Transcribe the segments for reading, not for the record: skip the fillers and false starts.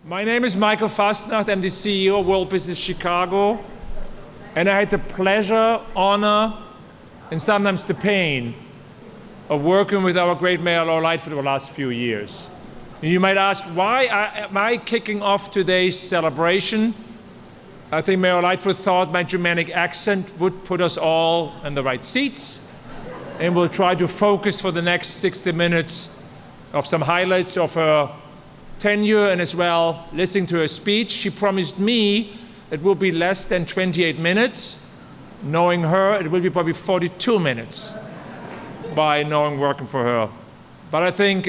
My name is Michael Fastnacht. I'm the CEO of World Business Chicago. And I had the pleasure, honor, and sometimes the pain of working with our great Mayor Lori Lightfoot for the last few years. And you might ask, why am I kicking off today's celebration? I think Mayor Lightfoot thought my Germanic accent would put us all in the right seats. And we'll try to focus for the next 60 minutes of some highlights of her tenure and as well listening to her speech. She promised me it will be less than 28 minutes. Knowing her, it will be probably 42 minutes by knowing working for her. But I think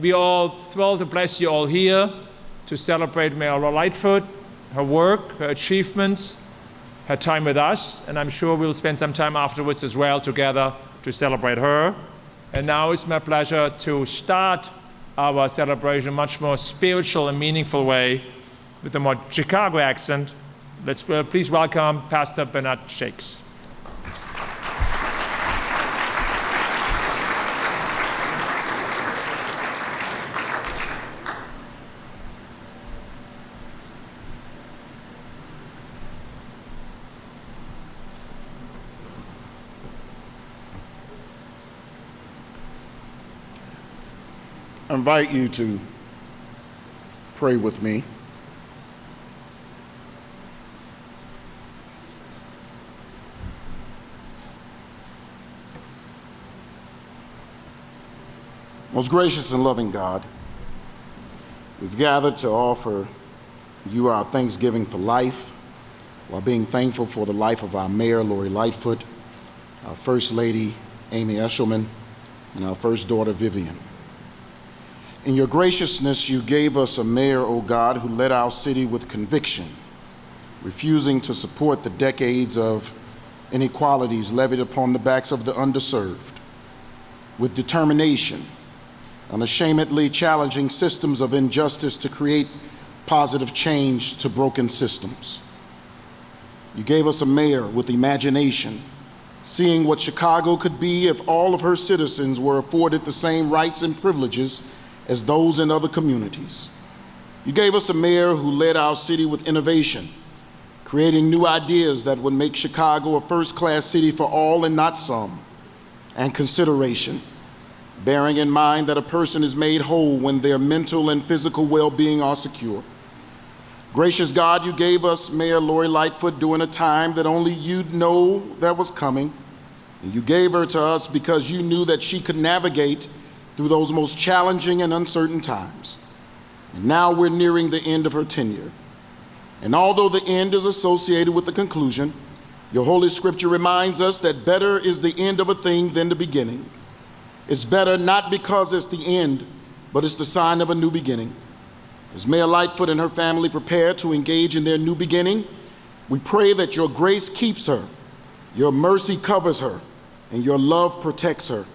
we all thrilled to bless you all here to celebrate Mayor Lori Lightfoot, her work, her achievements, her time with us, and I'm sure we'll spend some time afterwards as well together to celebrate her. And now it's my pleasure to start our celebration in a much more spiritual and meaningful way with a more Chicago accent. Let's please welcome Pastor Bernard Shakes. I invite you to pray with me. Most gracious and loving God, we've gathered to offer you our thanksgiving for life, while being thankful for the life of our Mayor Lori Lightfoot, our First Lady Amy Eshelman, and our first daughter Vivian. In your graciousness, you gave us a mayor, O God, who led our city with conviction, refusing to support the decades of inequalities levied upon the backs of the underserved, with determination, unashamedly challenging systems of injustice to create positive change to broken systems. You gave us a mayor with imagination, seeing what Chicago could be if all of her citizens were afforded the same rights and privileges as those in other communities. You gave us a mayor who led our city with innovation, creating new ideas that would make Chicago a first-class city for all and not some, and consideration, bearing in mind that a person is made whole when their mental and physical well-being are secure. Gracious God, you gave us Mayor Lori Lightfoot during a time that only you'd know that was coming, and you gave her to us because you knew that she could navigate through those most challenging and uncertain times. And now we're nearing the end of her tenure. And although the end is associated with the conclusion, your Holy Scripture reminds us that better is the end of a thing than the beginning. It's better not because it's the end, but it's the sign of a new beginning. As Mayor Lightfoot and her family prepare to engage in their new beginning, we pray that your grace keeps her, your mercy covers her, and your love protects her.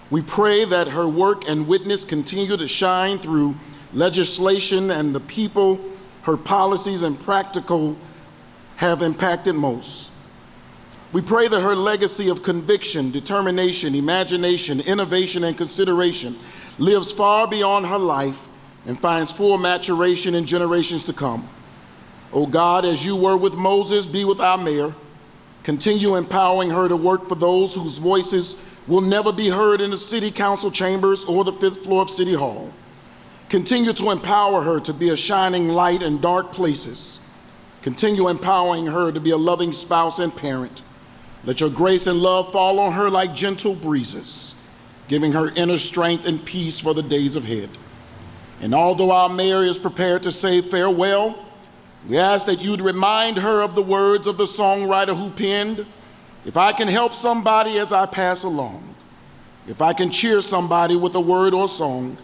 We pray that her work and witness continue to shine through legislation and the people her policies and practical have impacted most. We pray that her legacy of conviction, determination, imagination, innovation, and consideration lives far beyond her life and finds full maturation in generations to come. Oh God, as you were with Moses, be with our mayor. Continue empowering her to work for those whose voices will never be heard in the city council chambers or the 5th floor of City Hall. Continue to empower her to be a shining light in dark places. Continue empowering her to be a loving spouse and parent. Let your grace and love fall on her like gentle breezes, giving her inner strength and peace for the days ahead. And although our mayor is prepared to say farewell, we ask that you'd remind her of the words of the songwriter who penned, "If I can help somebody as I pass along, if I can cheer somebody with a word or song,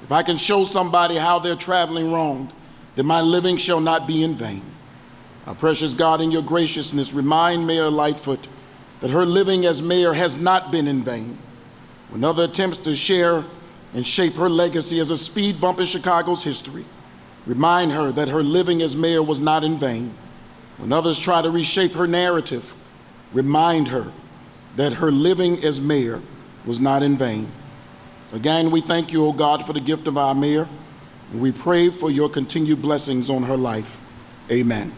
if I can show somebody how they're traveling wrong, then my living shall not be in vain." Our precious God, in your graciousness, remind Mayor Lightfoot that her living as mayor has not been in vain. When other attempts to share and shape her legacy as a speed bump in Chicago's history, remind her that her living as mayor was not in vain. When others try to reshape her narrative, remind her that her living as mayor was not in vain. Again, we thank you, O God, for the gift of our mayor. And we pray for your continued blessings on her life. Amen.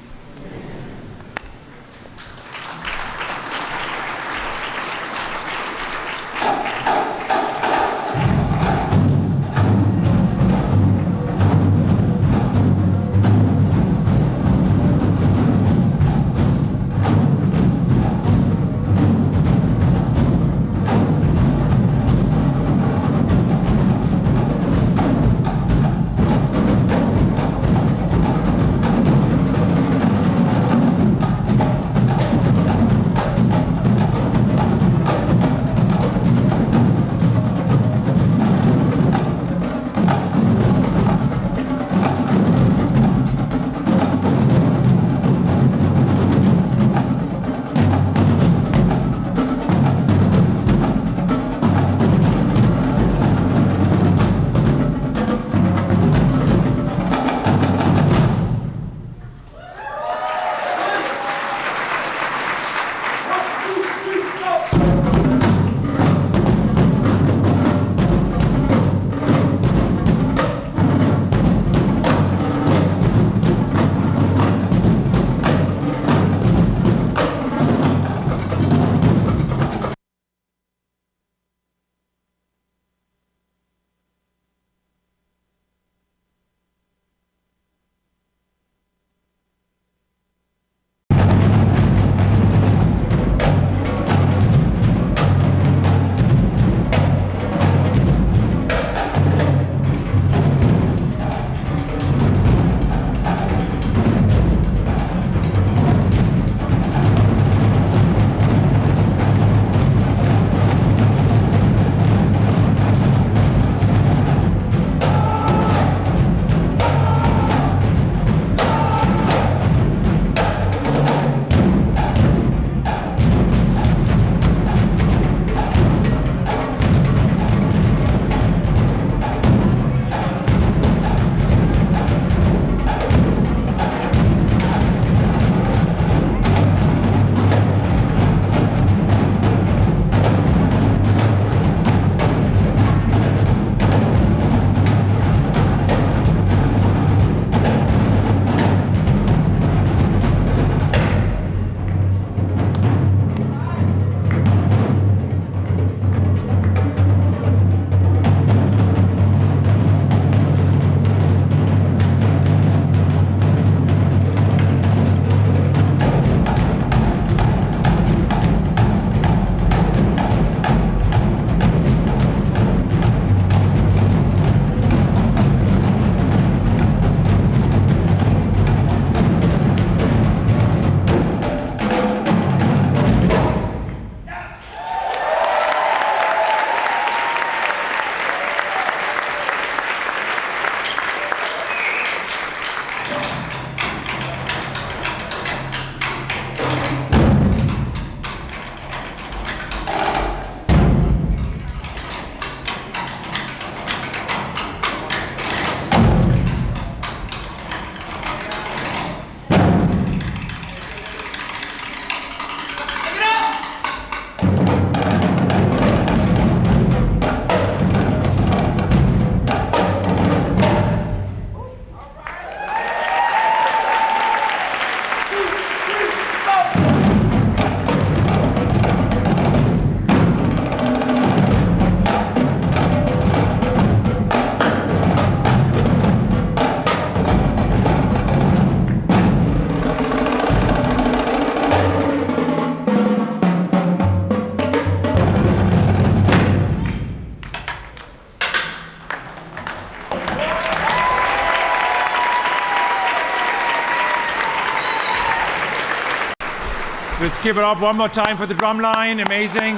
Let's give it up one more time for the drum line. Amazing.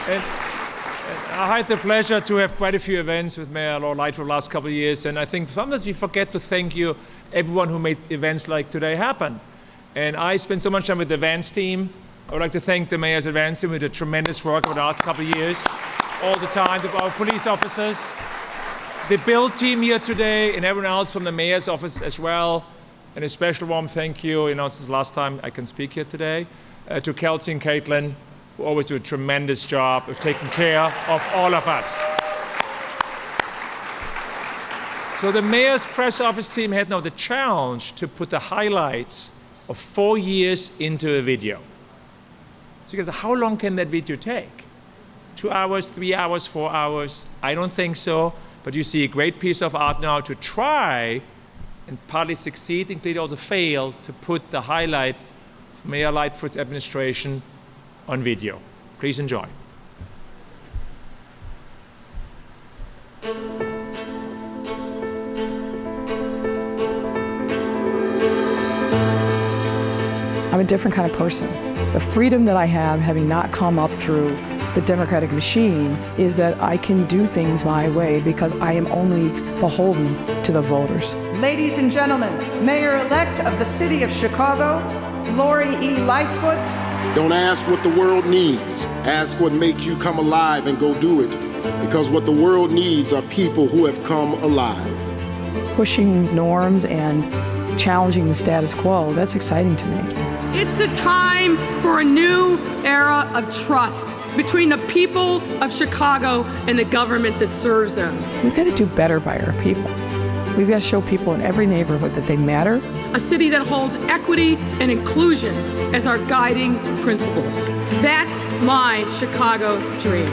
And I had the pleasure to have quite a few events with Mayor Lori Lightfoot the last couple of years, and I think sometimes we forget to thank you, everyone who made events like today happen. And I spent so much time with the events team. I would like to thank the mayor's events team who did tremendous work over the last couple of years, all the time, to our police officers, the build team here today, and everyone else from the mayor's office as well. And a special warm thank you, this is the last time I can speak here today, to Kelsey and Caitlin, who always do a tremendous job of taking care of all of us. So the mayor's press office team had now the challenge to put the highlights of 4 years into a video. So you guys, how long can that video take? 2 hours, 3 hours, 4 hours? I don't think so, but you see a great piece of art now to try and partly succeed and clearly also fail to put the highlight of Mayor Lightfoot's administration on video. Please enjoy. I'm a different kind of person. The freedom that I have, having not come up through the democratic machine, is that I can do things my way because I am only beholden to the voters. Ladies and gentlemen, Mayor-elect of the City of Chicago, Lori E. Lightfoot. Don't ask what the world needs. Ask what makes you come alive and go do it. Because what the world needs are people who have come alive. Pushing norms and challenging the status quo, that's exciting to me. It's the time for a new era of trust between the people of Chicago and the government that serves them. We've got to do better by our people. We've got to show people in every neighborhood that they matter. A city that holds equity and inclusion as our guiding principles. That's my Chicago dream.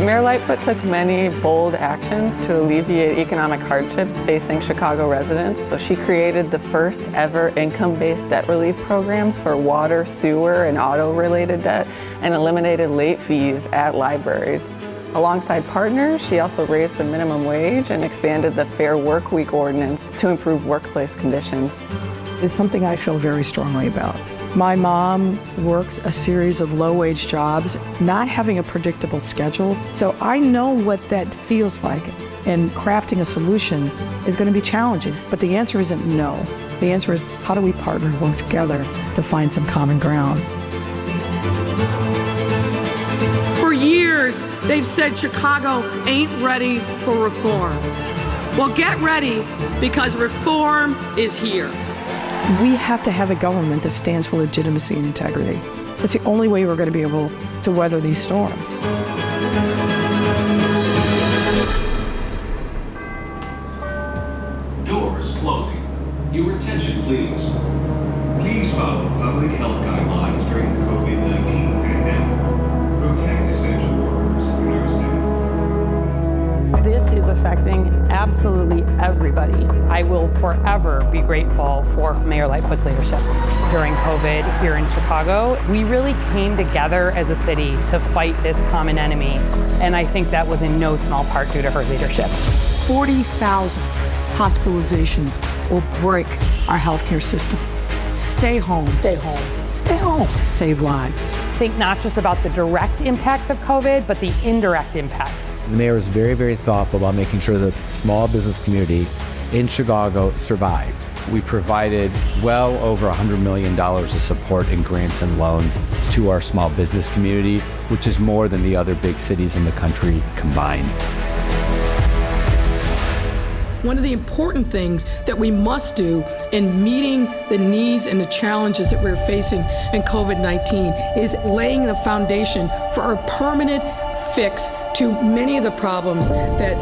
Mayor Lightfoot took many bold actions to alleviate economic hardships facing Chicago residents. So she created the first ever income-based debt relief programs for water, sewer, and auto-related debt, and eliminated late fees at libraries. Alongside partners, she also raised the minimum wage and expanded the Fair Work Week ordinance to improve workplace conditions. It's something I feel very strongly about. My mom worked a series of low-wage jobs, not having a predictable schedule, so I know what that feels like. And crafting a solution is going to be challenging, but the answer isn't no. The answer is, how do we partner and work together to find some common ground? For years, they've said Chicago ain't ready for reform. Well, get ready, because reform is here. We have to have a government that stands for legitimacy and integrity. That's the only way we're going to be able to weather these storms. Doors closing. Your attention, please. Please follow public health guidelines during the COVID-19 pandemic. Protect essential workers and our staff. This is affecting absolutely everybody. I will forever be grateful for Mayor Lightfoot's leadership during COVID here in Chicago. We really came together as a city to fight this common enemy, and I think that was in no small part due to her leadership. 40,000 hospitalizations will break our healthcare system. Stay home. Stay home. Stay home. Save lives. Think not just about the direct impacts of COVID, but the indirect impacts. The mayor was very, very thoughtful about making sure the small business community in Chicago survived. We provided well over $100 million of support in grants and loans to our small business community, which is more than the other big cities in the country combined. One of the important things that we must do in meeting the needs and the challenges that we're facing in COVID-19 is laying the foundation for a permanent fix to many of the problems that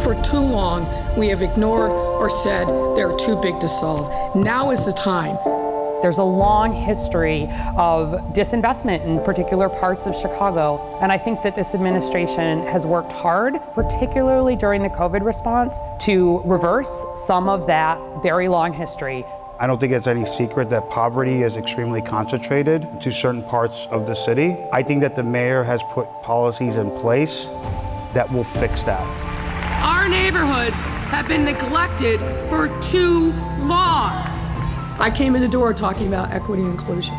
for too long we have ignored or said they're too big to solve. Now is the time. There's a long history of disinvestment in particular parts of Chicago, and I think that this administration has worked hard, particularly during the COVID response, to reverse some of that very long history. I don't think it's any secret that poverty is extremely concentrated to certain parts of the city. I think that the mayor has put policies in place that will fix that. Our neighborhoods have been neglected for too long. I came in the door talking about equity and inclusion.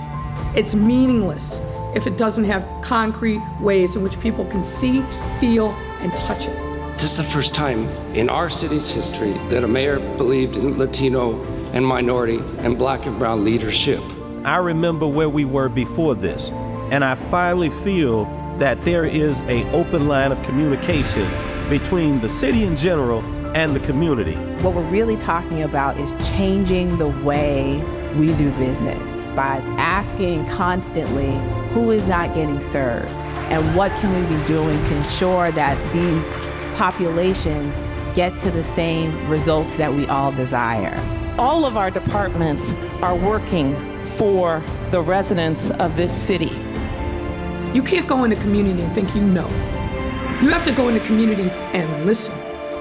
It's meaningless if it doesn't have concrete ways in which people can see, feel, and touch it. This is the first time in our city's history that a mayor believed in Latino and minority and Black and brown leadership. I remember where we were before this, and I finally feel that there is an open line of communication between the city in general and the community. What we're really talking about is changing the way we do business by asking constantly who is not getting served and what can we be doing to ensure that these populations get to the same results that we all desire. All of our departments are working for the residents of this city. You can't go in the community and think you know. You have to go in the community and listen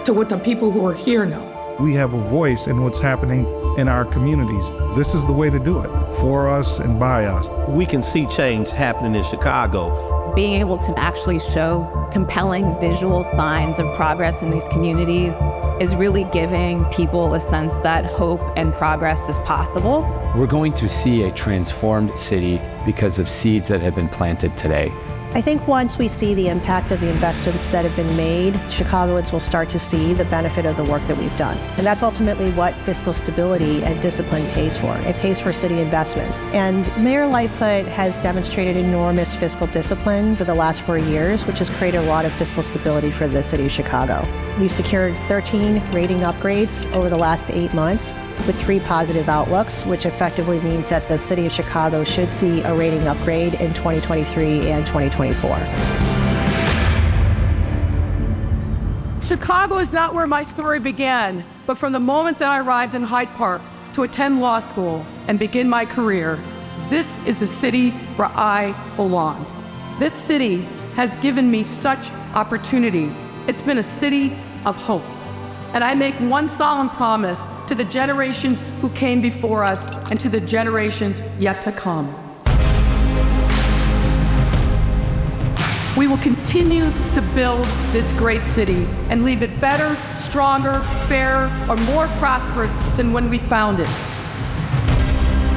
to what the people who are here know. We have a voice in what's happening in our communities. This is the way to do it, for us and by us. We can see change happening in Chicago. Being able to actually show compelling visual signs of progress in these communities is really giving people a sense that hope and progress is possible. We're going to see a transformed city because of seeds that have been planted today. I think once we see the impact of the investments that have been made, Chicagoans will start to see the benefit of the work that we've done. And that's ultimately what fiscal stability and discipline pays for. It pays for city investments. And Mayor Lightfoot has demonstrated enormous fiscal discipline for the last 4 years, which has created a lot of fiscal stability for the city of Chicago. We've secured 13 rating upgrades over the last 8 months, with 3 positive outlooks, which effectively means that the city of Chicago should see a rating upgrade in 2023 and 2024. Chicago is not where my story began, but from the moment that I arrived in Hyde Park to attend law school and begin my career, this is the city where I belonged. This city has given me such opportunity. It's been a city of hope. And I make one solemn promise to the generations who came before us and to the generations yet to come. We will continue to build this great city and leave it better, stronger, fairer, or more prosperous than when we found it.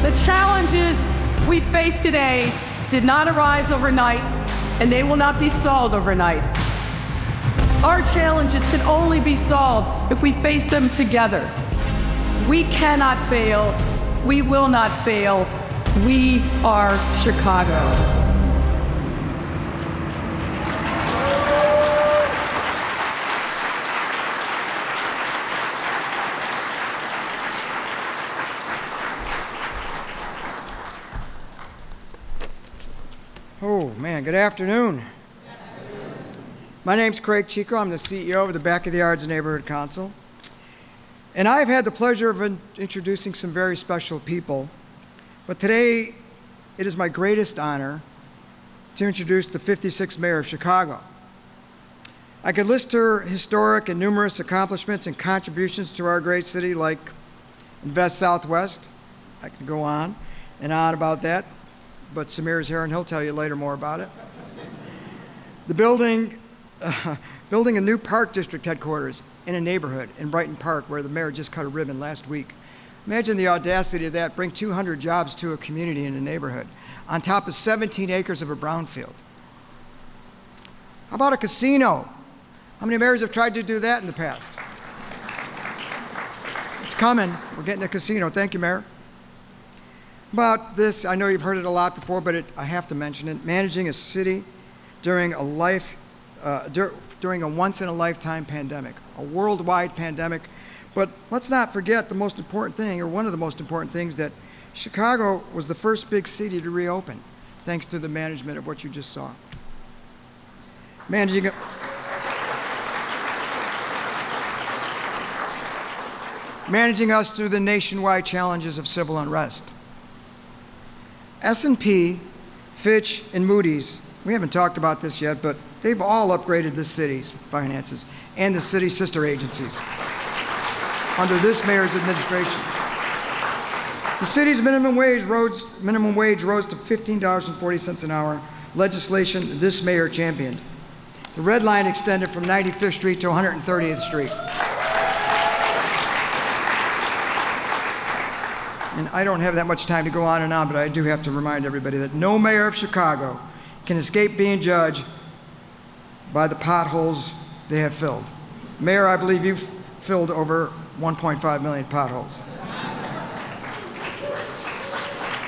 The challenges we face today did not arise overnight, and they will not be solved overnight. Our challenges can only be solved if we face them together. We cannot fail. We will not fail. We are Chicago. Oh man, good afternoon. My name's Craig Chico. I'm the CEO of the Back of the Yards Neighborhood Council. And I've had the pleasure of introducing some very special people. But today, it is my greatest honor to introduce the 56th mayor of Chicago. I could list her historic and numerous accomplishments and contributions to our great city, like Invest Southwest. I could go on and on about that, but Samir's here and he'll tell you later more about it. The building a new park district headquarters in a neighborhood in Brighton Park where the mayor just cut a ribbon last week. Imagine the audacity of that, bring 200 jobs to a community in a neighborhood on top of 17 acres of a brownfield. How about a casino? How many mayors have tried to do that in the past? It's coming. We're getting a casino. Thank you, Mayor. About this, I know you've heard it a lot before, but I have to mention it. Managing a city during a once-in-a-lifetime pandemic, a worldwide pandemic. But let's not forget the most important thing, or one of the most important things, that Chicago was the first big city to reopen, thanks to the management of what you just saw. Managing us through the nationwide challenges of civil unrest. S&P, Fitch, and Moody's, we haven't talked about this yet, but they've all upgraded the city's finances and the city's sister agencies under this mayor's administration. The city's minimum wage rose to $15.40 an hour, legislation this mayor championed. The red line extended from 95th Street to 130th Street. And I don't have that much time to go on and on, but I do have to remind everybody that no mayor of Chicago can escape being judged by the potholes they have filled. Mayor, I believe you've filled over 1.5 million potholes.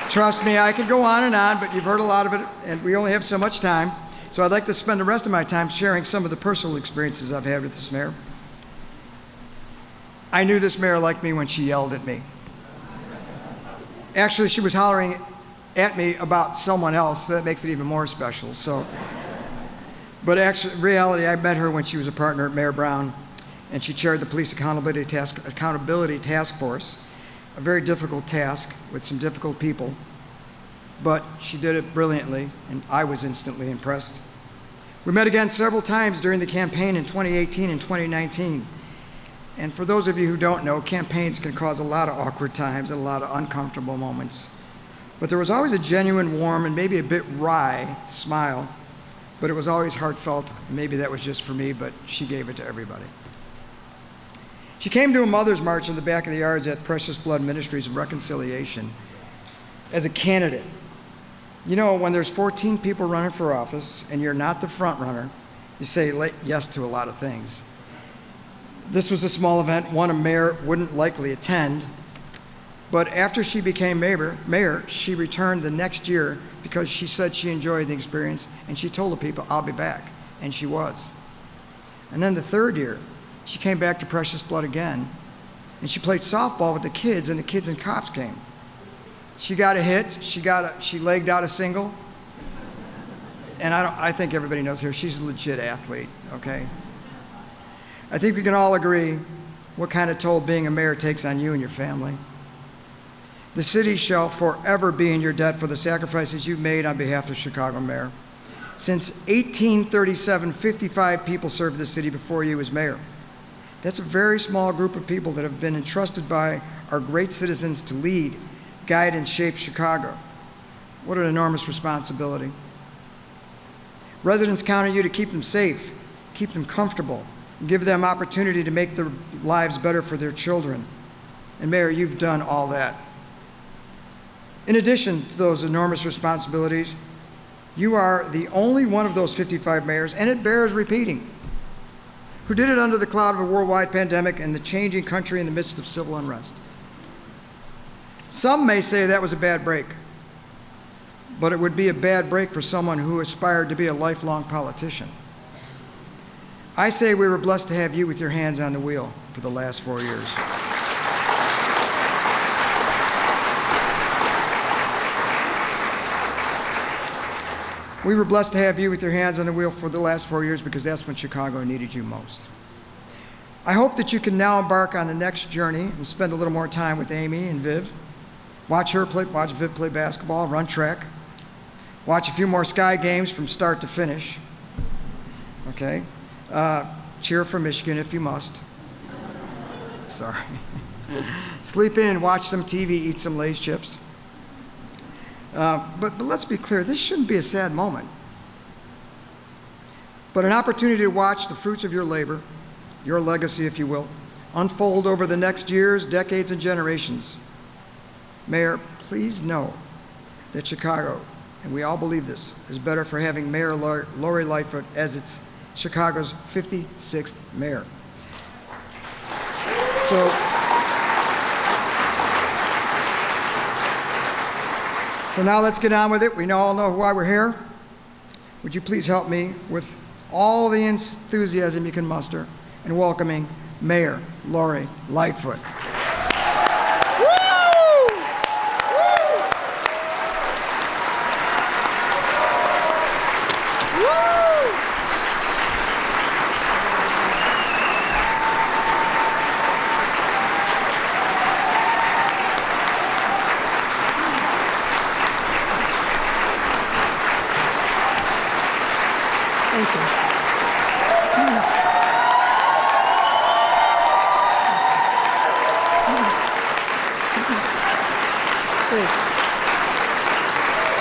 Trust me, I could go on and on, but you've heard a lot of it, and we only have so much time. So I'd like to spend the rest of my time sharing some of the personal experiences I've had with this mayor. I knew this mayor liked me when she yelled at me. Actually, she was hollering at me about someone else, so that makes it even more special. But actually, in reality, I met her when she was a partner at Mayor Brown. and she chaired the Police Accountability Task Force, a very difficult task with some difficult people, but she did it brilliantly, and I was instantly impressed. We met again several times during the campaign in 2018 and 2019. And for those of you who don't know, campaigns can cause a lot of awkward times and a lot of uncomfortable moments. But there was always a genuine, warm, and maybe a bit wry smile, but it was always heartfelt. Maybe that was just for me, but she gave it to everybody. She came to a Mother's March in the back of the yards at Precious Blood Ministries of Reconciliation as a candidate. You know, when there's 14 people running for office and you're not the front runner, you say yes to a lot of things. This was a small event, one a mayor wouldn't likely attend, but after she became mayor, she returned the next year because she said she enjoyed the experience, and she told the people, I'll be back, and she was. And then the third year, she came back to Precious Blood again, and she played softball with the kids, and the kids and cops came. She got a hit, she legged out a single, and I think everybody knows her, she's a legit athlete, okay? I think we can all agree what kind of toll being a mayor takes on you and your family. The city shall forever be in your debt for the sacrifices you've made on behalf of Chicago Mayor. Since 1837, 55 people served the city before you as mayor. That's a very small group of people that have been entrusted by our great citizens to lead, guide, and shape Chicago. What an enormous responsibility. Residents count on you to keep them safe, keep them comfortable, and give them opportunity to make their lives better for their children. And Mayor, you've done all that. In addition to those enormous responsibilities, you are the only one of those 55 mayors, and it bears repeating, who did it under the cloud of a worldwide pandemic and the changing country in the midst of civil unrest. Some may say that was a bad break, but it would be a bad break for someone who aspired to be a lifelong politician. I say we were blessed to have you with your hands on the wheel for the last 4 years. We were blessed to have you with your hands on the wheel for the last 4 years because that's when Chicago needed you most. I hope that you can now embark on the next journey and spend a little more time with Amy and Viv. Watch Viv play basketball, run track. Watch a few more Sky games from start to finish. Okay? Cheer for Michigan if you must. Sorry. Sleep in, watch some TV, eat some Lay's chips. But let's be clear, this shouldn't be a sad moment, but an opportunity to watch the fruits of your labor, your legacy, if you will, unfold over the next years, decades, and generations. Mayor, please know that Chicago, and we all believe this, is better for having Mayor Lori Lightfoot as its Chicago's 56th mayor. So now let's get on with it. We all know why we're here. Would you please help me with all the enthusiasm you can muster in welcoming Mayor Lori Lightfoot.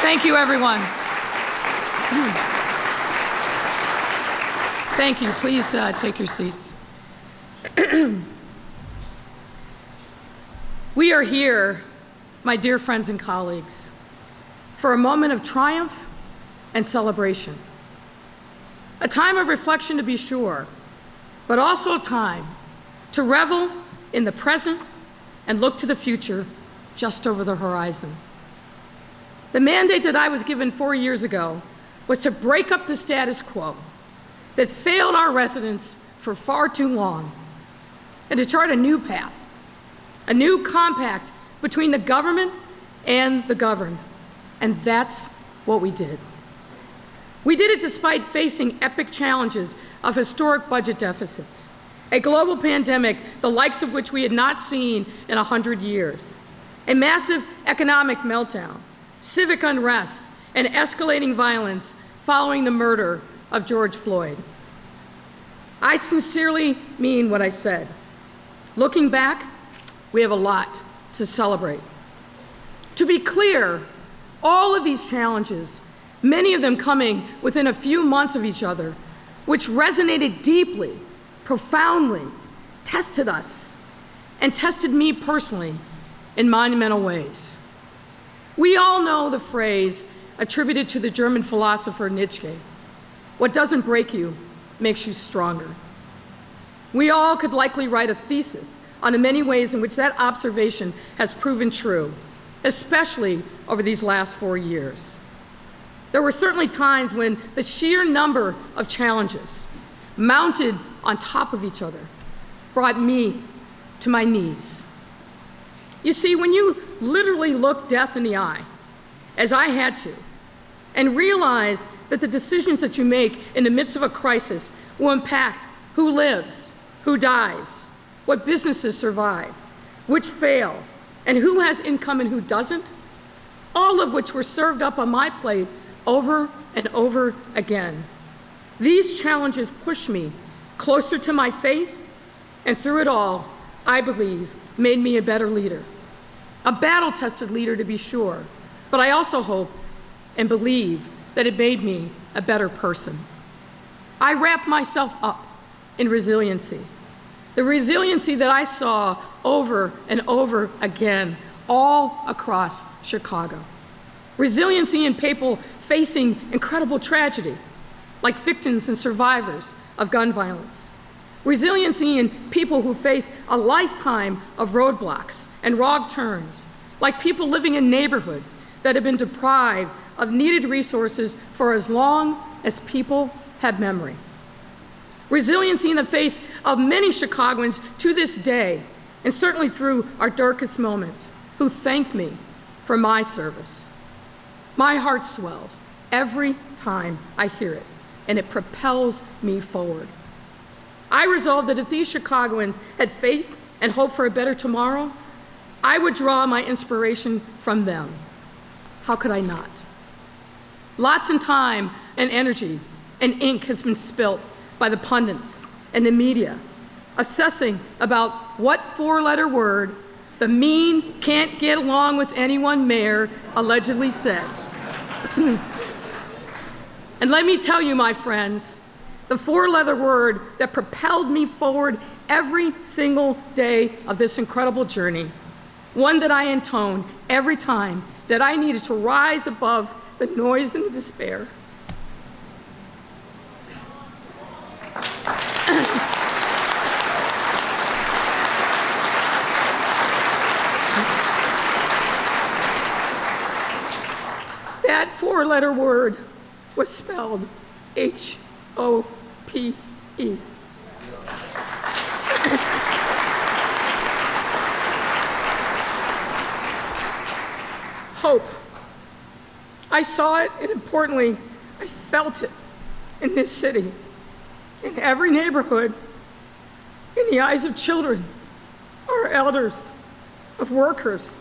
Thank you, everyone. Thank you. Please take your seats. We are here, my dear friends and colleagues, for a moment of triumph and celebration. A time of reflection, to be sure, but also a time to revel in the present and look to the future just over the horizon. The mandate that I was given 4 years ago was to break up the status quo that failed our residents for far too long and to chart a new path, a new compact between the government and the governed. And that's what we did. We did it despite facing epic challenges of historic budget deficits, a global pandemic, the likes of which we had not seen in 100 years, a massive economic meltdown, civic unrest, and escalating violence following the murder of George Floyd. I sincerely mean what I said. Looking back, we have a lot to celebrate. To be clear, all of these challenges, many of them coming within a few months of each other, which resonated deeply, profoundly, tested us, and tested me personally in monumental ways. We all know the phrase attributed to the German philosopher Nietzsche, "What doesn't break you makes you stronger." We all could likely write a thesis on the many ways in which that observation has proven true, especially over these last 4 years. There were certainly times when the sheer number of challenges mounted on top of each other brought me to my knees. You see, when you literally look death in the eye, as I had to, and realize that the decisions that you make in the midst of a crisis will impact who lives, who dies, what businesses survive, which fail, and who has income and who doesn't, all of which were served up on my plate over and over again. These challenges push me closer to my faith, and through it all, I believe, made me a better leader. A battle-tested leader, to be sure, but I also hope and believe that it made me a better person. I wrapped myself up in resiliency, the resiliency that I saw over and over again all across Chicago. Resiliency in people facing incredible tragedy, like victims and survivors of gun violence. Resiliency in people who face a lifetime of roadblocks and wrong turns, like people living in neighborhoods that have been deprived of needed resources for as long as people have memory. Resiliency in the face of many Chicagoans to this day, and certainly through our darkest moments, who thank me for my service. My heart swells every time I hear it, and it propels me forward. I resolved that if these Chicagoans had faith and hope for a better tomorrow, I would draw my inspiration from them. How could I not? Lots of time and energy and ink has been spilt by the pundits and the media, obsessing about what four-letter word the mean can't get along with anyone mayor allegedly said. And let me tell you, my friends, the four-letter word that propelled me forward every single day of this incredible journey, one that I intoned every time that I needed to rise above the noise and the despair. That four-letter word was spelled H-O-P-E. Hope. I saw it, and importantly, I felt it in this city, in every neighborhood, in the eyes of children, our elders, of workers,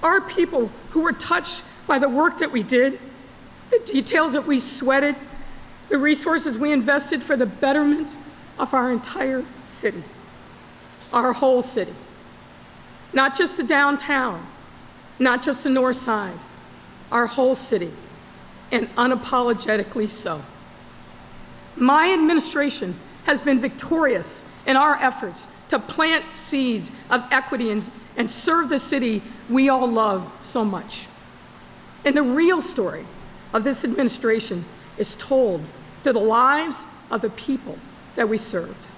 our people who were touched by the work that we did, the details that we sweated, the resources we invested for the betterment of our entire city, our whole city. Not just the downtown, not just the north side, our whole city, and unapologetically so. My administration has been victorious in our efforts to plant seeds of equity and serve the city we all love so much. And the real story of this administration is told through the lives of the people that we served.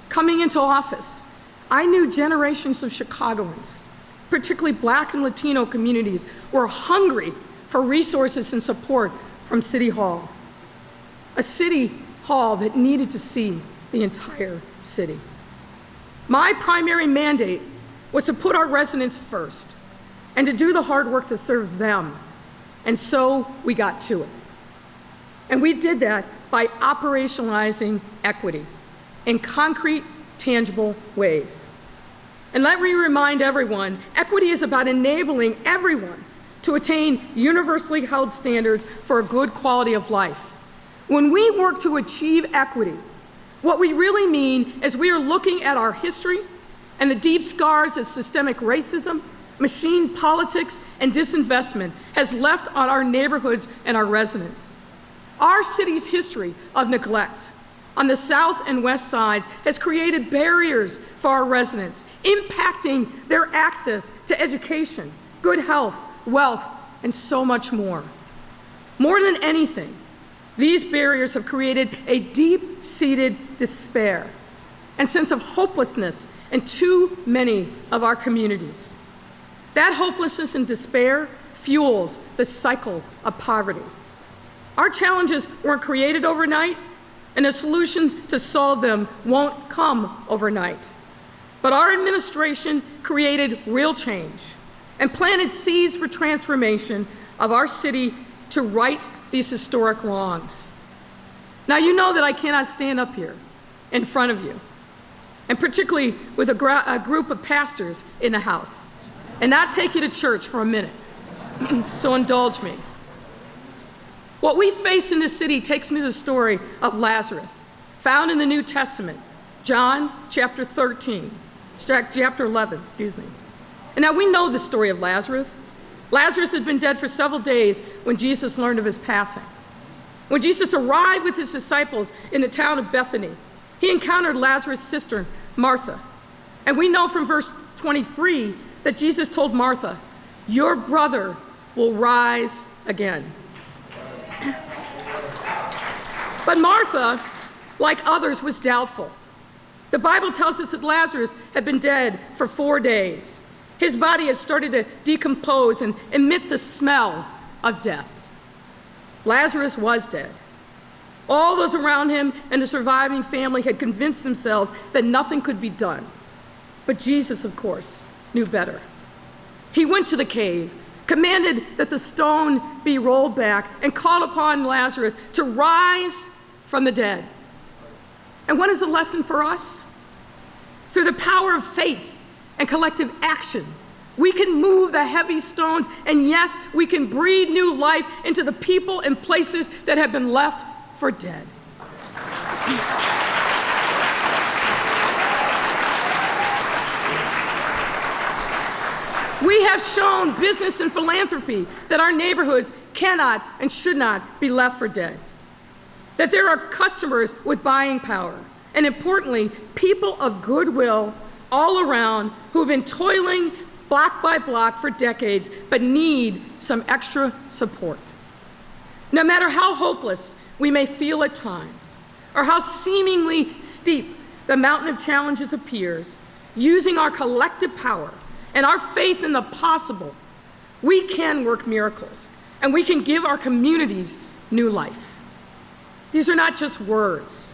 Coming into office, I knew generations of Chicagoans, particularly Black and Latino communities, were hungry for resources and support from City Hall, a city hall that needed to see the entire city. My primary mandate was to put our residents first and to do the hard work to serve them, and so we got to it. And we did that by operationalizing equity in concrete, tangible ways. And let me remind everyone, equity is about enabling everyone to attain universally held standards for a good quality of life. When we work to achieve equity, what we really mean is we are looking at our history and the deep scars that systemic racism, machine politics, and disinvestment has left on our neighborhoods and our residents. Our city's history of neglect on the south and west sides has created barriers for our residents, impacting their access to education, good health, wealth, and so much more. More than anything, these barriers have created a deep-seated despair and sense of hopelessness in too many of our communities. That hopelessness and despair fuels the cycle of poverty. Our challenges weren't created overnight, and the solutions to solve them won't come overnight. But our administration created real change and planted seeds for transformation of our city to right these historic wrongs. Now, you know that I cannot stand up here in front of you, and particularly with a group of pastors in the house, and not take you to church for a minute. So indulge me. What we face in this city takes me to the story of Lazarus, found in the New Testament, John chapter 11, excuse me. And now we know the story of Lazarus. Lazarus had been dead for several days when Jesus learned of his passing. When Jesus arrived with his disciples in the town of Bethany, he encountered Lazarus' sister, Martha. And we know from verse 23 that Jesus told Martha, "Your brother will rise again." But Martha, like others, was doubtful. The Bible tells us that Lazarus had been dead for 4 days. His body had started to decompose and emit the smell of death. Lazarus was dead. All those around him and the surviving family had convinced themselves that nothing could be done. But Jesus, of course, knew better. He went to the cave, commanded that the stone be rolled back, and called upon Lazarus to rise from the dead. And what is the lesson for us? Through the power of faith and collective action, we can move the heavy stones, and yes, we can breathe new life into the people and places that have been left for dead. We have shown business and philanthropy that our neighborhoods cannot and should not be left for dead. That there are customers with buying power, and importantly, people of goodwill all around who have been toiling block by block for decades but need some extra support. No matter how hopeless we may feel at times, or how seemingly steep the mountain of challenges appears, using our collective power and our faith in the possible, we can work miracles, and we can give our communities new life. These are not just words.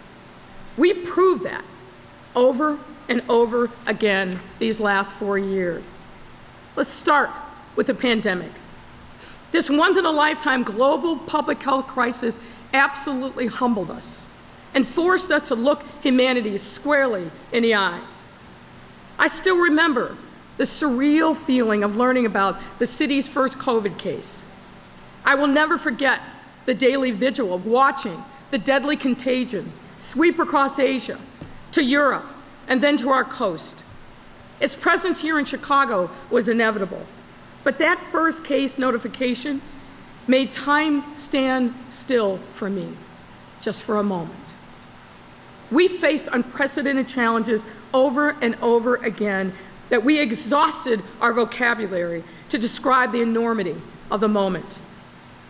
We prove that over and over again these last 4 years. Let's start with the pandemic. This once-in-a-lifetime global public health crisis absolutely humbled us and forced us to look humanity squarely in the eyes. I still remember the surreal feeling of learning about the city's first COVID case. I will never forget the daily vigil of watching the deadly contagion sweep across Asia to Europe and then to our coast. Its presence here in Chicago was inevitable, but that first case notification made time stand still for me, just for a moment. We faced unprecedented challenges over and over again that we exhausted our vocabulary to describe the enormity of the moment.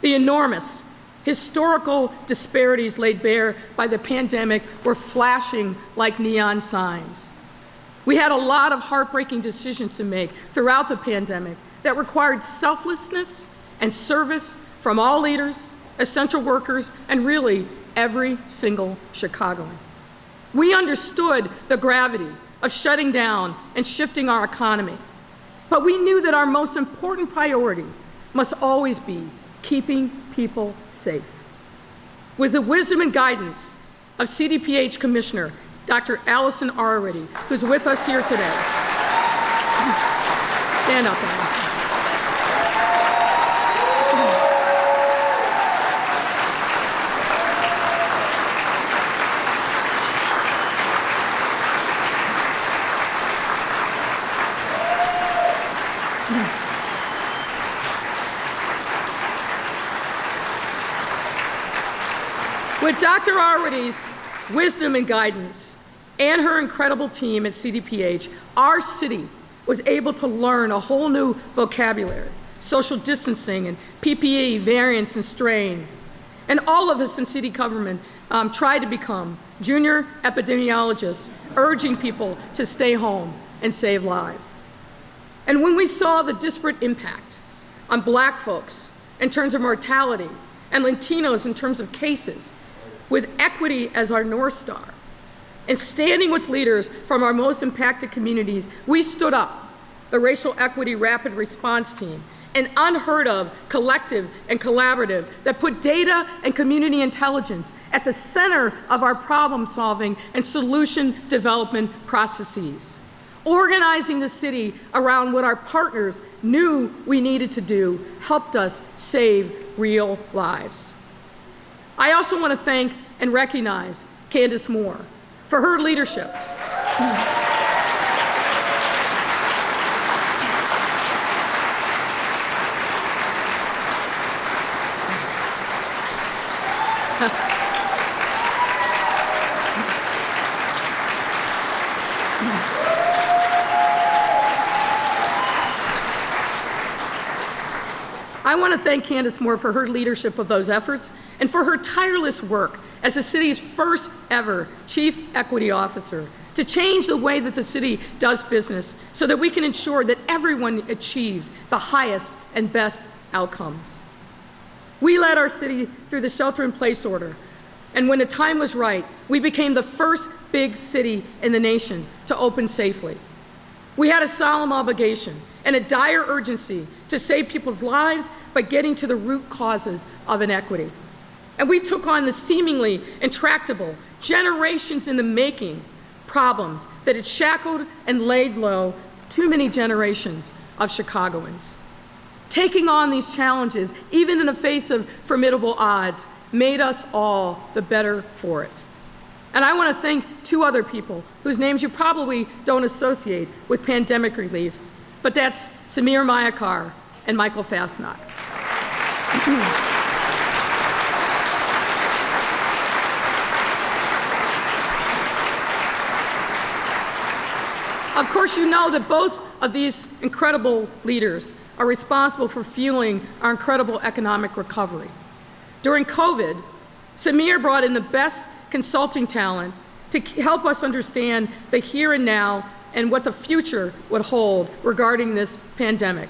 The enormous historical disparities laid bare by the pandemic were flashing like neon signs. We had a lot of heartbreaking decisions to make throughout the pandemic that required selflessness and service from all leaders, essential workers, and really every single Chicagoan. We understood the gravity of shutting down and shifting our economy, but we knew that our most important priority must always be keeping people safe. With the wisdom and guidance of CDPH Commissioner Dr. Allison Arwady, who's with us here today. Stand up, Allison. With Dr. Arwady's wisdom and guidance and her incredible team at CDPH, our city was able to learn a whole new vocabulary, social distancing and PPE, variants and strains. And all of us in city government tried to become junior epidemiologists, urging people to stay home and save lives. And when we saw the disparate impact on Black folks in terms of mortality and Latinos in terms of cases, with equity as our North Star, and standing with leaders from our most impacted communities, we stood up the Racial Equity Rapid Response Team, an unheard of collective and collaborative that put data and community intelligence at the center of our problem solving and solution development processes. Organizing the city around what our partners knew we needed to do helped us save real lives. I also want to thank and recognize Candace Moore for her leadership. I want to thank Candace Moore for her leadership of those efforts and for her tireless work as the city's first ever Chief Equity Officer to change the way that the city does business so that we can ensure that everyone achieves the highest and best outcomes. We led our city through the shelter-in-place order, and when the time was right, we became the first big city in the nation to open safely. We had a solemn obligation and a dire urgency to save people's lives by getting to the root causes of inequity. And we took on the seemingly intractable, generations in the making problems that had shackled and laid low too many generations of Chicagoans. Taking on these challenges, even in the face of formidable odds, made us all the better for it. And I want to thank two other people whose names you probably don't associate with pandemic relief, but that's Samir Mayakar and Michael Fastnock. Of course, you know that both of these incredible leaders are responsible for fueling our incredible economic recovery. During COVID, Samir brought in the best consulting talent to help us understand the here and now and what the future would hold regarding this pandemic.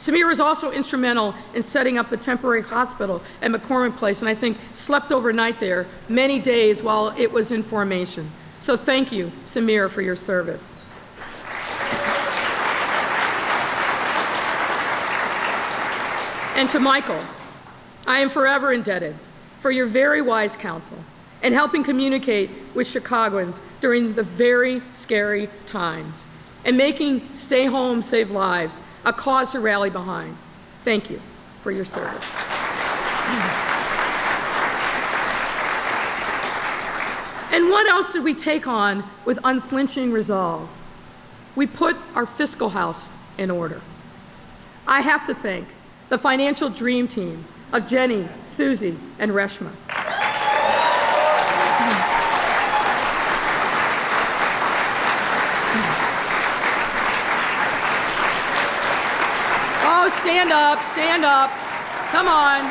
Samir was also instrumental in setting up the temporary hospital at McCormick Place, and I think slept overnight there many days while it was in formation. So thank you, Samir, for your service. And to Michael, I am forever indebted for your very wise counsel and helping communicate with Chicagoans during the very scary times and making Stay Home, Save Lives a cause to rally behind. Thank you for your service. And what else did we take on with unflinching resolve? We put our fiscal house in order. I have to thank the financial dream team of Jenny, Susie, and Reshma. Oh, stand up, stand up. Come on.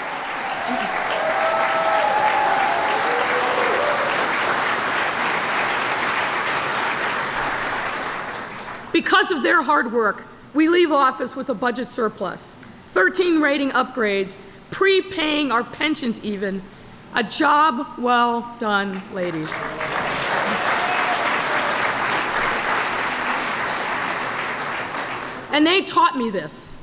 Because of their hard work, we leave office with a budget surplus, 13 rating upgrades, prepaying our pensions even. A job well done, ladies. And they taught me this.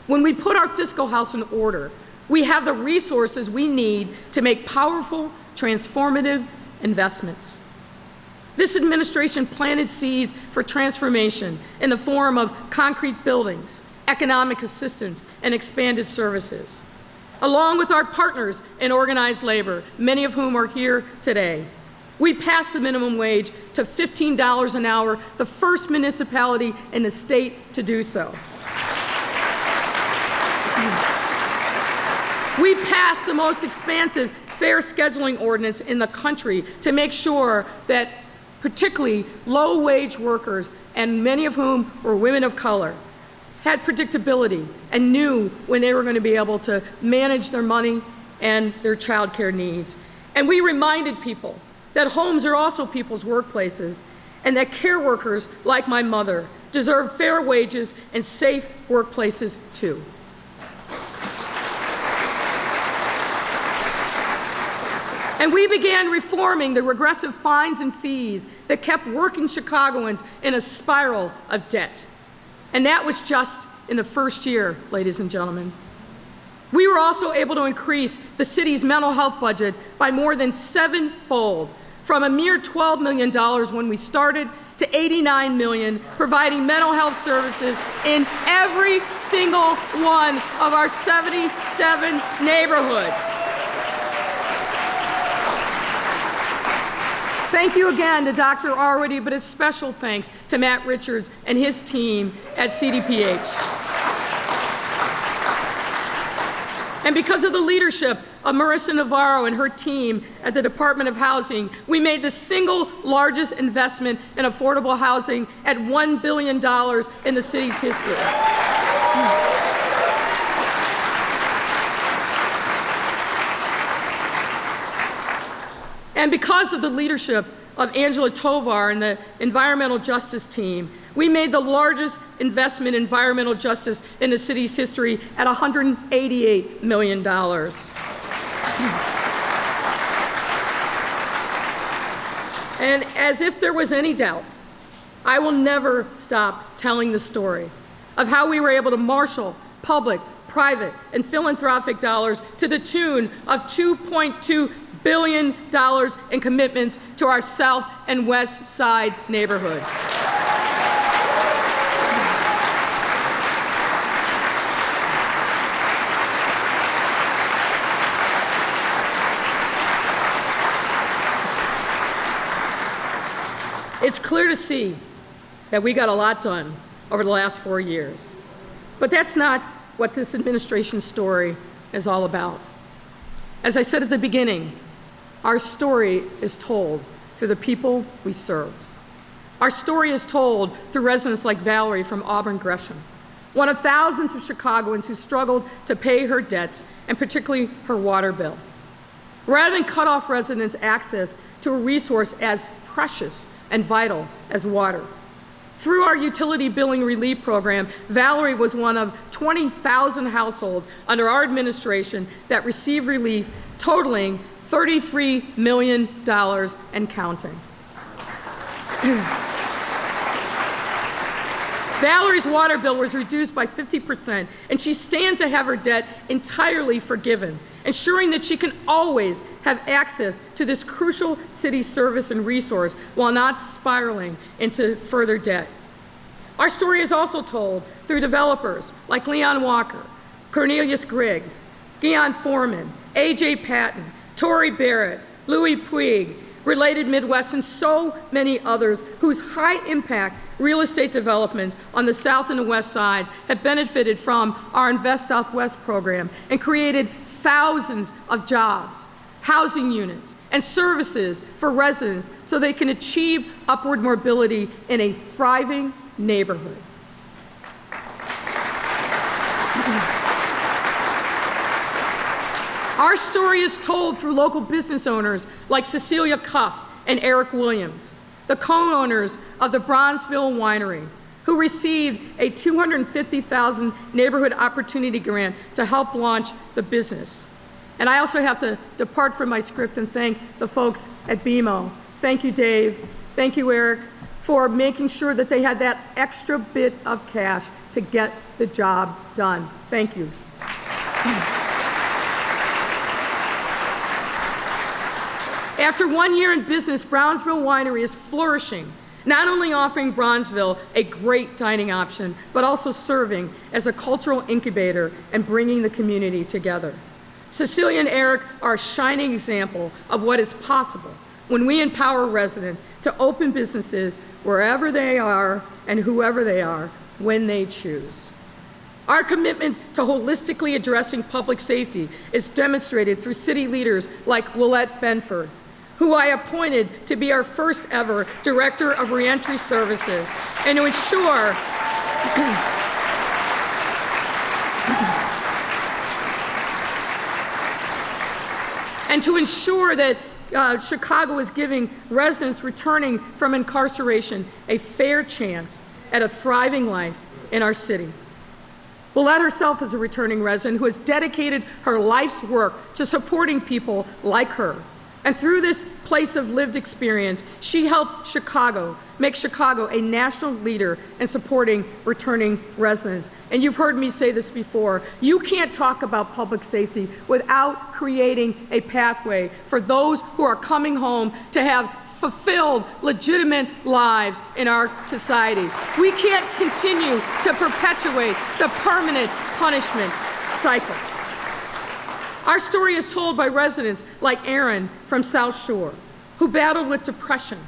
When we put our fiscal house in order, we have the resources we need to make powerful, transformative investments. This administration planted seeds for transformation in the form of concrete buildings, economic assistance, and expanded services. Along with our partners in organized labor, many of whom are here today, we passed the minimum wage to $15 an hour, the first municipality in the state to do so. We passed the most expansive fair scheduling ordinance in the country to make sure that particularly low-wage workers, and many of whom were women of color, had predictability and knew when they were going to be able to manage their money and their child care needs. And we reminded people that homes are also people's workplaces and that care workers, like my mother, deserve fair wages and safe workplaces too. And we began reforming the regressive fines and fees that kept working Chicagoans in a spiral of debt. And that was just in the first year, ladies and gentlemen. We were also able to increase the city's mental health budget by more than 7-fold, from a mere $12 million when we started to $89 million, providing mental health services in every single one of our 77 neighborhoods. Thank you again to Dr. Arwady, but a special thanks to Matt Richards and his team at CDPH. And because of the leadership of Marissa Navarro and her team at the Department of Housing, we made the single largest investment in affordable housing at $1 billion in the city's history. And because of the leadership of Angela Tovar and the environmental justice team, we made the largest investment in environmental justice in the city's history at $188 million. And as if there was any doubt, I will never stop telling the story of how we were able to marshal public, private, and philanthropic dollars to the tune of $2.2 billion in commitments to our South and West Side neighborhoods. It's clear to see that we got a lot done over the last 4 years. But that's not what this administration's story is all about. As I said at the beginning, our story is told through the people we served. Our story is told through residents like Valerie from Auburn Gresham, one of thousands of Chicagoans who struggled to pay her debts, and particularly her water bill. Rather than cut off residents' access to a resource as precious and vital as water, through our utility billing relief program, Valerie was one of 20,000 households under our administration that received relief totaling $33 million and counting. Valerie's water bill was reduced by 50%, and she stands to have her debt entirely forgiven, ensuring that she can always have access to this crucial city service and resource while not spiraling into further debt. Our story is also told through developers like Leon Walker, Cornelius Griggs, Guion Foreman, A.J. Patton, Tory Barrett, Louis Puig, Related Midwest, and so many others whose high-impact real estate developments on the South and the West sides have benefited from our Invest Southwest program and created thousands of jobs, housing units, and services for residents so they can achieve upward mobility in a thriving neighborhood. Our story is told through local business owners like Cecilia Cuff and Eric Williams, the co-owners of the Bronzeville Winery, who received a $250,000 neighborhood opportunity grant to help launch the business. And I also have to depart from my script and thank the folks at BMO. Thank you, Dave. Thank you, Eric, for making sure that they had that extra bit of cash to get the job done. Thank you. After 1 year in business, Brownsville Winery is flourishing, not only offering Bronzeville a great dining option, but also serving as a cultural incubator and bringing the community together. Cecilia and Eric are a shining example of what is possible when we empower residents to open businesses wherever they are and whoever they are when they choose. Our commitment to holistically addressing public safety is demonstrated through city leaders like Willette Benford, who I appointed to be our first ever Director of Reentry Services, and to ensure that Chicago is giving residents returning from incarceration a fair chance at a thriving life in our city. Willette herself is a returning resident who has dedicated her life's work to supporting people like her. And through this place of lived experience, she helped make Chicago a national leader in supporting returning residents. And you've heard me say this before, you can't talk about public safety without creating a pathway for those who are coming home to have fulfilled, legitimate lives in our society. We can't continue to perpetuate the permanent punishment cycle. Our story is told by residents like Aaron from South Shore, who battled with depression.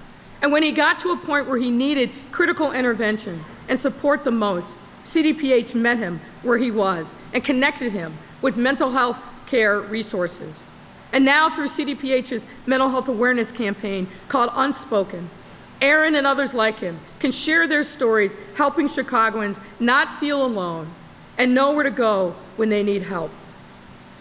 And when he got to a point where he needed critical intervention and support the most, CDPH met him where he was and connected him with mental health care resources. And now through CDPH's mental health awareness campaign called Unspoken, Aaron and others like him can share their stories, helping Chicagoans not feel alone and know where to go when they need help.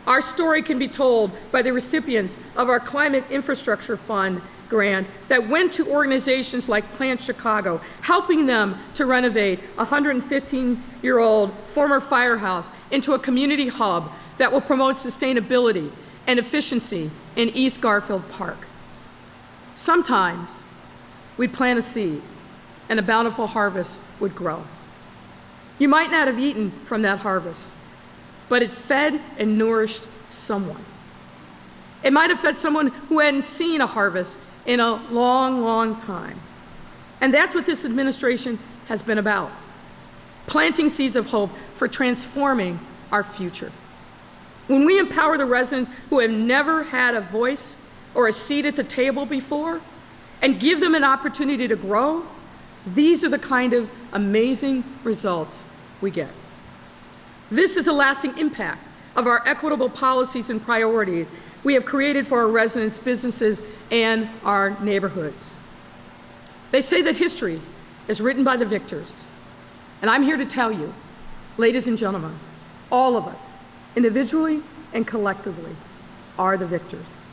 Our story can be told by the recipients of our Climate Infrastructure Fund grant that went to organizations like Plant Chicago, helping them to renovate a 115-year-old former firehouse into a community hub that will promote sustainability and efficiency in East Garfield Park. Sometimes we'd plant a seed and a bountiful harvest would grow. You might not have eaten from that harvest, but it fed and nourished someone. It might have fed someone who hadn't seen a harvest in a long, long time. And that's what this administration has been about, planting seeds of hope for transforming our future. When we empower the residents who have never had a voice or a seat at the table before and give them an opportunity to grow, these are the kind of amazing results we get. This is a lasting impact of our equitable policies and priorities we have created for our residents, businesses, and our neighborhoods. They say that history is written by the victors. And I'm here to tell you, ladies and gentlemen, all of us, individually and collectively, are the victors.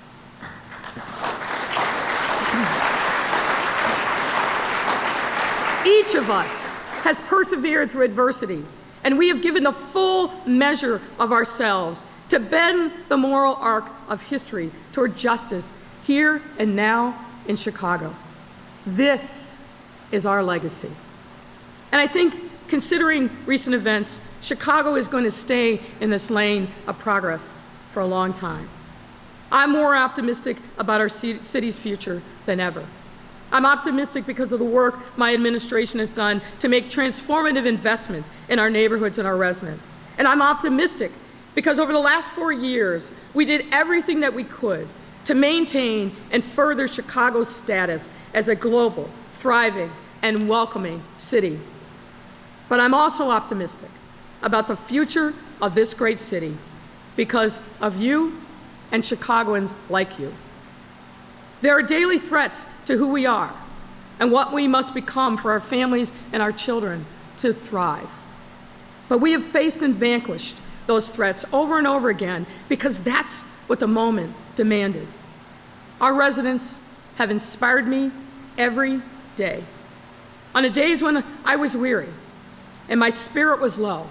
Each of us has persevered through adversity, and we have given the full measure of ourselves to bend the moral arc of history toward justice here and now in Chicago. This is our legacy. And I think, considering recent events, Chicago is going to stay in this lane of progress for a long time. I'm more optimistic about our city's future than ever. I'm optimistic because of the work my administration has done to make transformative investments in our neighborhoods and our residents. And I'm optimistic because over the last 4 years, we did everything that we could to maintain and further Chicago's status as a global, thriving, and welcoming city. But I'm also optimistic about the future of this great city because of you and Chicagoans like you. There are daily threats to who we are and what we must become for our families and our children to thrive. But we have faced and vanquished those threats over and over again because that's what the moment demanded. Our residents have inspired me every day. On the days when I was weary and my spirit was low,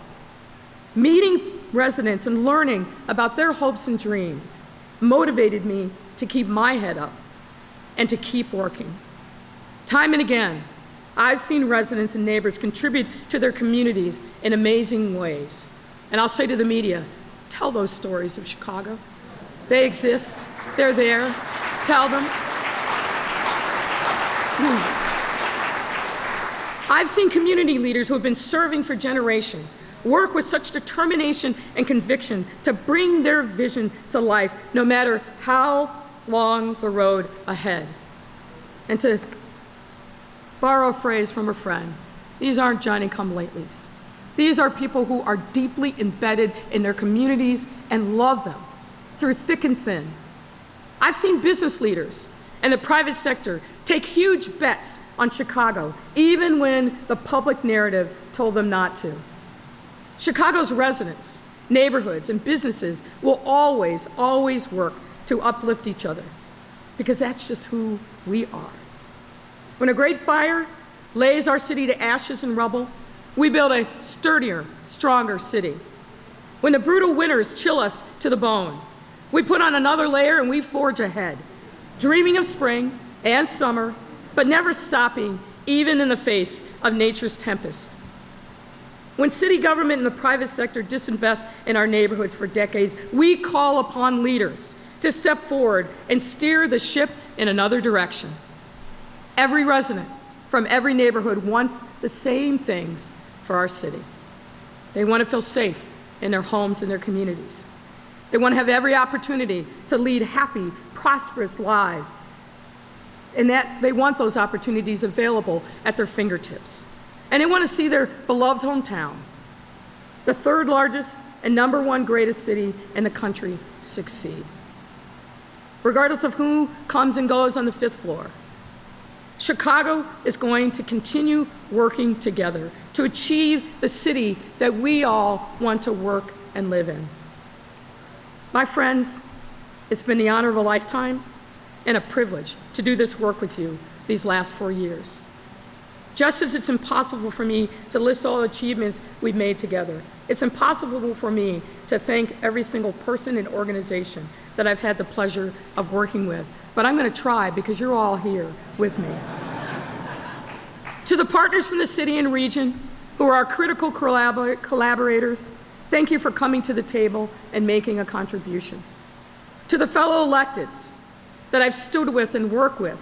meeting residents and learning about their hopes and dreams motivated me to keep my head up and to keep working. Time and again, I've seen residents and neighbors contribute to their communities in amazing ways. And I'll say to the media, tell those stories of Chicago. They exist, they're there, tell them. I've seen community leaders who have been serving for generations work with such determination and conviction to bring their vision to life, no matter how long the road ahead. And to borrow a phrase from a friend, these aren't Johnny-come-latelys. These are people who are deeply embedded in their communities and love them through thick and thin. I've seen business leaders and the private sector take huge bets on Chicago, even when the public narrative told them not to. Chicago's residents, neighborhoods, and businesses will always, always work to uplift each other, because that's just who we are. When a great fire lays our city to ashes and rubble, we build a sturdier, stronger city. When the brutal winters chill us to the bone, we put on another layer and we forge ahead, dreaming of spring and summer, but never stopping even in the face of nature's tempest. When city government and the private sector disinvest in our neighborhoods for decades, we call upon leaders to step forward and steer the ship in another direction. Every resident from every neighborhood wants the same things for our city. They want to feel safe in their homes and their communities. They want to have every opportunity to lead happy, prosperous lives, and that they want those opportunities available at their fingertips. And they want to see their beloved hometown, the third largest and #1 greatest city in the country, succeed. Regardless of who comes and goes on the 5th floor, Chicago is going to continue working together to achieve the city that we all want to work and live in. My friends, it's been the honor of a lifetime and a privilege to do this work with you these last 4 years. Just as it's impossible for me to list all the achievements we've made together, it's impossible for me to thank every single person and organization that I've had the pleasure of working with. But I'm going to try, because you're all here with me. To the partners from the city and region who are our critical collaborators, thank you for coming to the table and making a contribution. To the fellow electeds that I've stood with and worked with,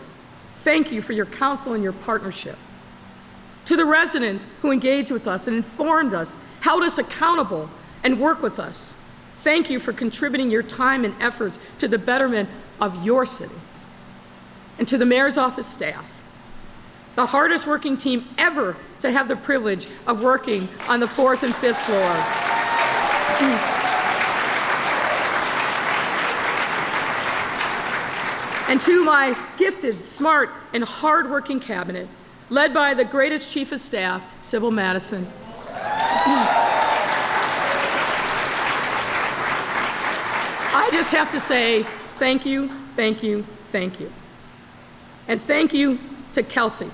thank you for your counsel and your partnership. To the residents who engaged with us and informed us, held us accountable, and worked with us, thank you for contributing your time and efforts to the betterment of your city. And to the mayor's office staff, the hardest working team ever to have the privilege of working on the 4th and 5th floors. And to my gifted, smart, and hardworking cabinet, led by the greatest chief of staff, Sybil Madison. I just have to say thank you, thank you, thank you. And thank you to Kelsey.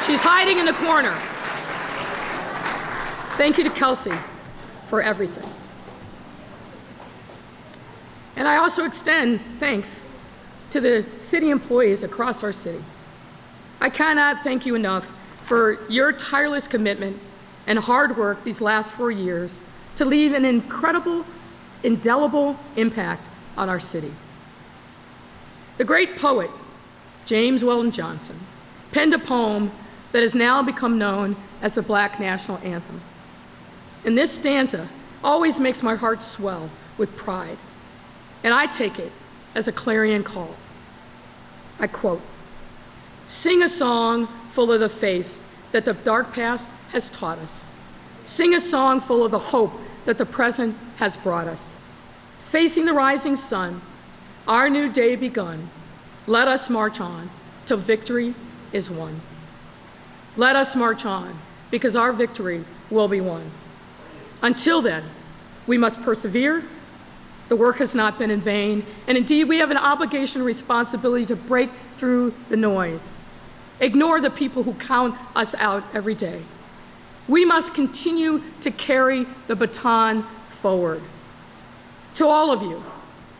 She's hiding in the corner. Thank you to Kelsey for everything. And I also extend thanks to the city employees across our city. I cannot thank you enough for your tireless commitment and hard work these last 4 years to leave an incredible, indelible impact on our city. The great poet, James Weldon Johnson, penned a poem that has now become known as the Black National Anthem. And this stanza always makes my heart swell with pride, and I take it as a clarion call. I quote, "Sing a song full of the faith that the dark past has taught us. Sing a song full of the hope that the present has brought us. Facing the rising sun, our new day begun, let us march on till victory is won. Let us march on, because our victory will be won. Until then, we must persevere. The work has not been in vain, and indeed we have an obligation and responsibility to break through the noise. Ignore the people who count us out every day. We must continue to carry the baton forward. To all of you,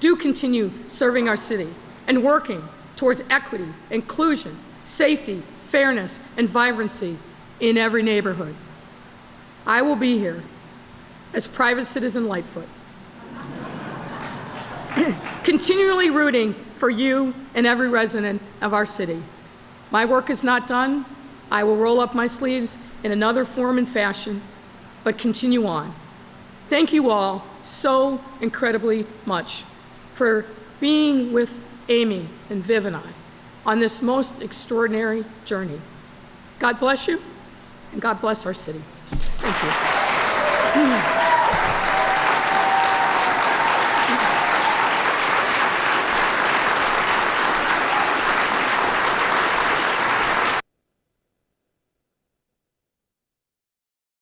do continue serving our city and working towards equity, inclusion, safety, fairness, and vibrancy in every neighborhood. I will be here as private citizen Lightfoot, continually rooting for you and every resident of our city. My work is not done. I will roll up my sleeves in another form and fashion, but continue on. Thank you all so incredibly much for being with Amy and Viv and I on this most extraordinary journey. God bless you, and God bless our city. Thank you.